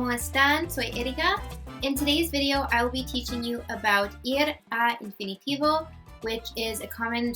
¿Cómo están? Soy Erika. In today's video, I will be teaching you about ir a infinitivo, which is a common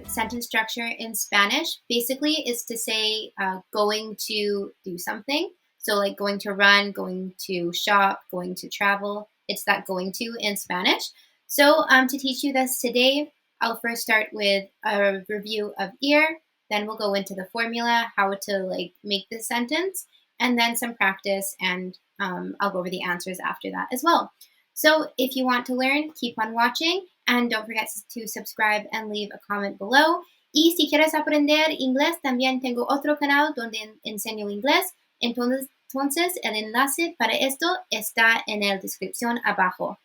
sentence structure in Spanish. Basically, it's to say going to do something. So like going to run, going to shop, going to travel. It's that going to in Spanish. So to teach you this today, I'll first start with a review of ir. Then we'll go into the formula, how to make this sentence, and then some practice, and I'll go over the answers after that as well. So if you want to learn, keep on watching, and don't forget to subscribe and leave a comment below. Y si quieres aprender inglés, también tengo otro canal donde enseño inglés. Entonces el enlace para esto está en la descripción abajo.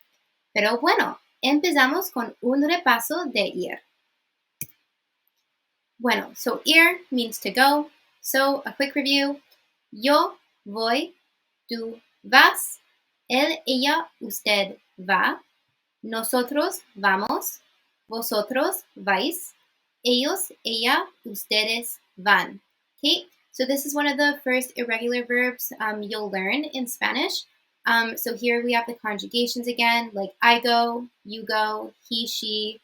Pero bueno, empezamos con un repaso de ir. Bueno, so ir means to go. So a quick review. Yo voy, tú vas, él, ella, usted va, nosotros vamos, vosotros vais, ellos, ella, ustedes van. Okay, so this is one of the first irregular verbs you'll learn in Spanish. So here we have the conjugations again, like I go, you go, he, she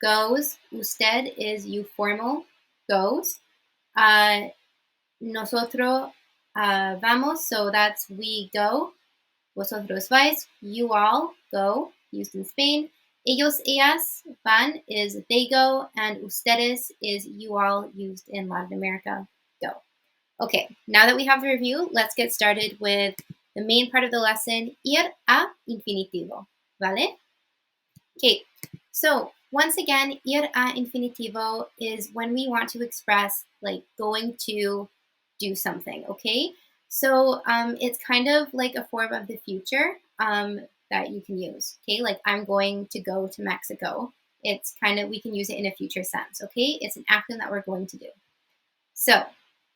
goes. Usted is you formal, goes. Nosotros vamos, so that's we go. Vosotros vais, you all go, used in Spain. Ellos, ellas, van is they go, and ustedes is you all, used in Latin America, go. Okay, now that we have the review, let's get started with the main part of the lesson, ir a infinitivo, ¿vale? Okay, so once again, ir a infinitivo is when we want to express like going to do something, okay? So it's kind of like a form of the future that you can use, okay? Like I'm going to go to Mexico. It's kind of, we can use it in a future sense, okay? It's an action that we're going to do. So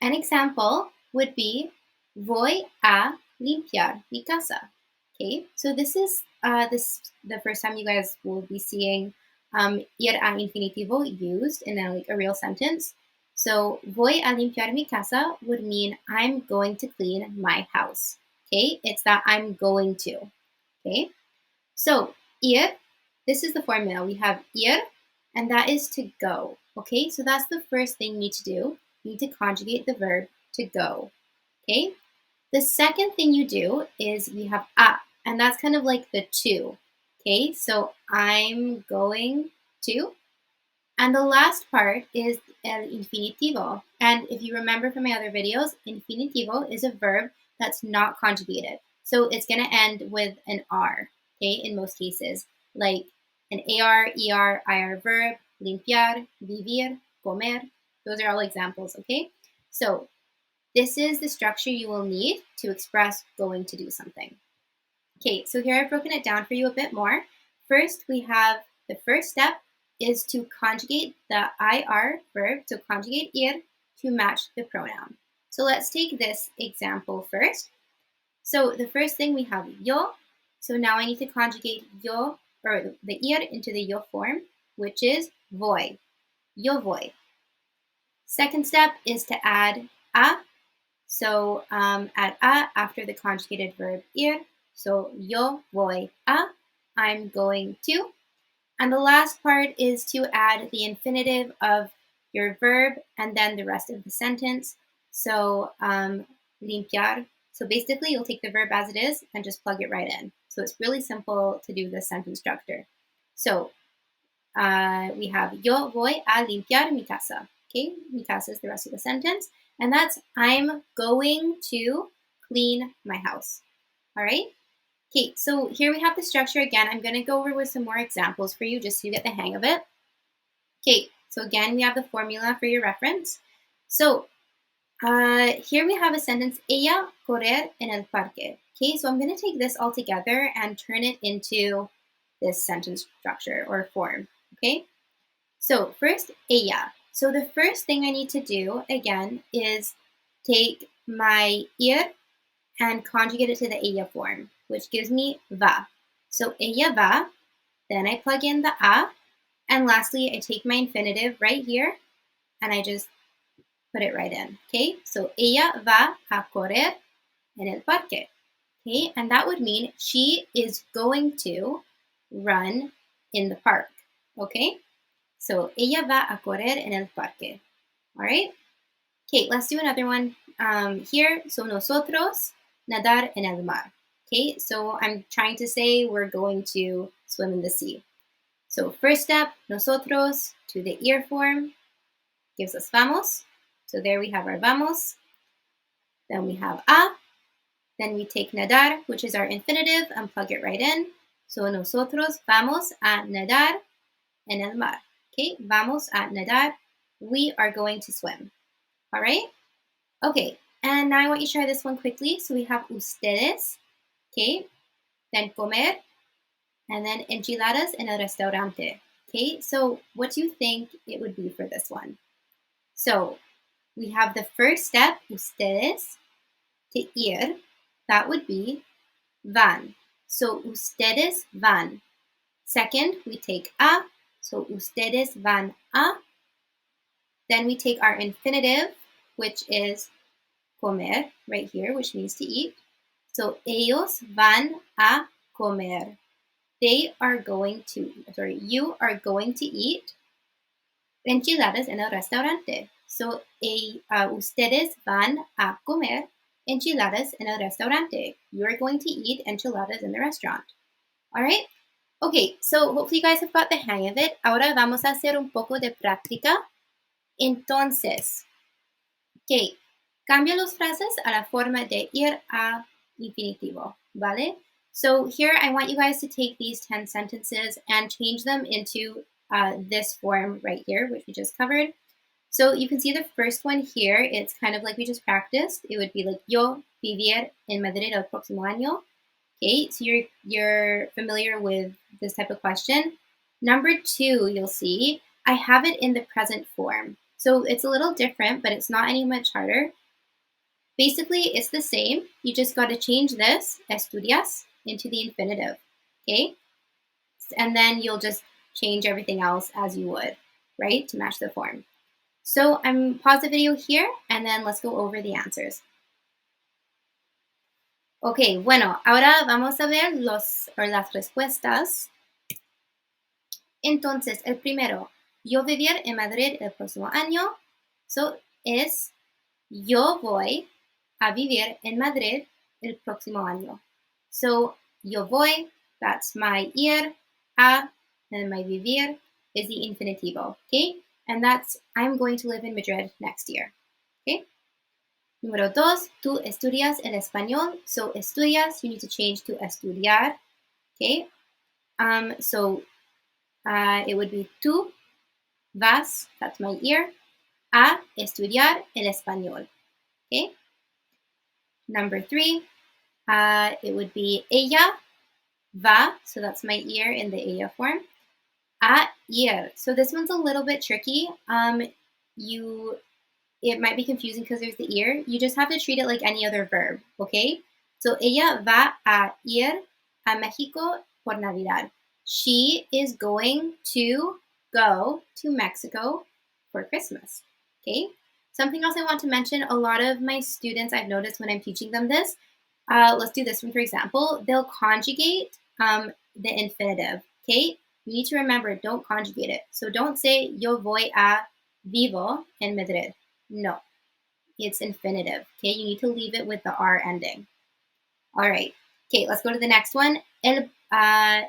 an example would be voy a limpiar mi casa, okay? So this is the first time you guys will be seeing ir a infinitivo used in a real sentence. So, voy a limpiar mi casa would mean I'm going to clean my house. Okay, it's that I'm going to. Okay, so ir, this is the formula. We have ir, and that is to go. Okay, so that's the first thing you need to do. You need to conjugate the verb to go. Okay, the second thing you do is we have a, and that's kind of like the to. Okay, so I'm going to. And the last part is el infinitivo. And if you remember from my other videos, infinitivo is a verb that's not conjugated. So it's going to end with an R, okay, in most cases. Like an AR, ER, IR verb, limpiar, vivir, comer. Those are all examples, okay? So this is the structure you will need to express going to do something. Okay, so here I've broken it down for you a bit more. First, we have the first step is to conjugate the IR verb, so conjugate ir to match the pronoun. So let's take this example first. So the first thing we have yo. So now I need to conjugate yo, or the ir into the yo form, which is voy. Yo voy. Second step is to add a. So add a after the conjugated verb ir. So yo voy a. I'm going to. And the last part is to add the infinitive of your verb and then the rest of the sentence. So limpiar. So basically you'll take the verb as it is and just plug it right in. So it's really simple to do this sentence structure. So we have yo voy a limpiar mi casa. Okay, mi casa is the rest of the sentence. And that's I'm going to clean my house. All right. Okay, so here we have the structure again. I'm going to go over with some more examples for you just so you get the hang of it. Okay, so again, we have the formula for your reference. So here we have a sentence, ella correr en el parque. Okay, so I'm going to take this all together and turn it into this sentence structure or form. Okay, so first, ella. So the first thing I need to do, again, is take my ir and conjugate it to the ella form, which gives me va. So ella va, then I plug in the a, and lastly, I take my infinitive right here, and I just put it right in, okay? So ella va a correr en el parque, Okay, and that would mean she is going to run in the park. Okay, so ella va a correr en el parque. All right. Okay, let's do another one here. So nosotros nadar en el mar. Okay, so I'm trying to say we're going to swim in the sea. So first step, nosotros to the ear form gives us vamos. So there we have our vamos. Then we have a. Then we take nadar, which is our infinitive, and plug it right in. So nosotros vamos a nadar en el mar. Okay, vamos a nadar. We are going to swim. All right? Okay, and now I want you to try this one quickly. So we have ustedes, okay, then comer, and then enchiladas en el restaurante. Okay, so what do you think it would be for this one? So we have the first step, ustedes, to ir, that would be van. So ustedes van. Second, we take a, so ustedes van a. Then we take our infinitive, which is comer, right here, which means to eat. So ellos van a comer. They are going to, you are going to eat enchiladas en el restaurante. So ustedes van a comer enchiladas en el restaurante. You are going to eat enchiladas in the restaurant. All right? Okay, so hopefully you guys have got the hang of it. Ahora vamos a hacer un poco de práctica. Entonces, okay, cambia las frases a la forma de ir a infinitivo, ¿vale? So here I want you guys to take these 10 sentences and change them into this form right here, which we just covered. So you can see the first one here, it's kind of like we just practiced. It would be like, yo vivir en Madrid el próximo año. Okay, so you're familiar with this type of question. Number 2, you'll see, I have it in the present form. So it's a little different, but it's not any much harder. Basically, it's the same. You just got to change this, estudias, into the infinitive, okay? And then you'll just change everything else as you would, right, to match the form. So I'm pause the video here, and then let's go over the answers. Ok, bueno, ahora vamos a ver las respuestas. Entonces, el primero, yo vivir en Madrid el próximo año. So, es yo voy a vivir en Madrid el próximo año. So, yo voy, that's my ir, a, and my vivir is the infinitivo, okay? And that's I'm going to live in Madrid next year, okay? Número 2, tú estudias el español. So, estudias, you need to change to estudiar, okay? It would be tú vas, that's my ear, a estudiar el español, okay? Number 3, it would be ella va, so that's my ear in the ella form, a ir. So this one's a little bit tricky. It might be confusing because there's the ear. You just have to treat it like any other verb, okay? So ella va a ir a Mexico por Navidad. She is going to go to Mexico for Christmas, okay? Something else I want to mention, a lot of my students, I've noticed when I'm teaching them this, let's do this one for example, they'll conjugate the infinitive, okay? You need to remember, don't conjugate it. So don't say yo voy a vivo en Madrid. No, it's infinitive, okay? You need to leave it with the R ending. All right, okay, let's go to the next one. Él va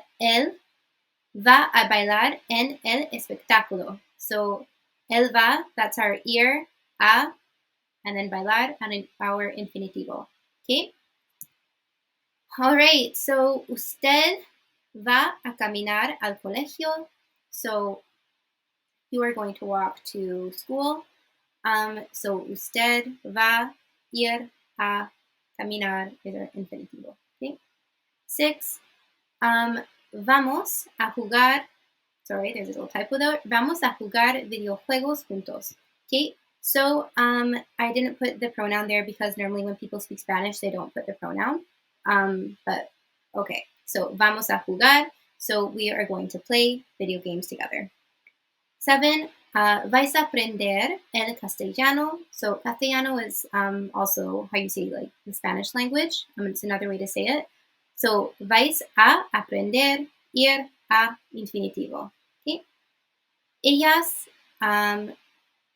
a bailar en el espectáculo. So, él va, that's our ear, a, and then bailar, and our infinitivo, okay? All right, so usted va a caminar al colegio. So, you are going to walk to school. So, usted va ir a caminar is our infinitivo, okay? 6, vamos a jugar, sorry, there's a little typo there. Vamos a jugar videojuegos juntos. Okay, so I didn't put the pronoun there because normally when people speak Spanish, they don't put the pronoun. But okay, so vamos a jugar. So we are going to play video games together. 7, Vais a aprender el castellano. So castellano is also how you say like the Spanish language. It's another way to say it. So vais a aprender ir a infinitivo. Okay. Ellas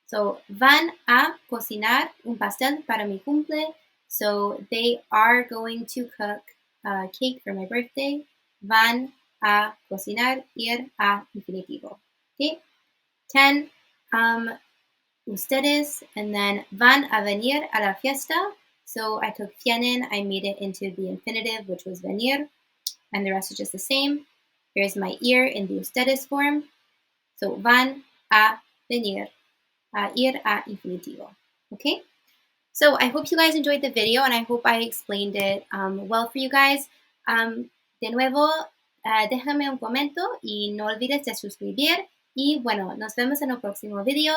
so van a cocinar un pastel para mi cumple. So they are going to cook a cake for my birthday. Van a cocinar ir a infinitivo. Okay. 10. Ustedes, and then van a venir a la fiesta. So I took vienen, I made it into the infinitive, which was venir, and the rest is just the same. Here's my ir in the ustedes form. So van a venir, ir a infinitivo. Okay? So I hope you guys enjoyed the video, and I hope I explained it well for you guys. De nuevo, déjame un comentario y no olvides de suscribir. Y bueno, nos vemos en el próximo video.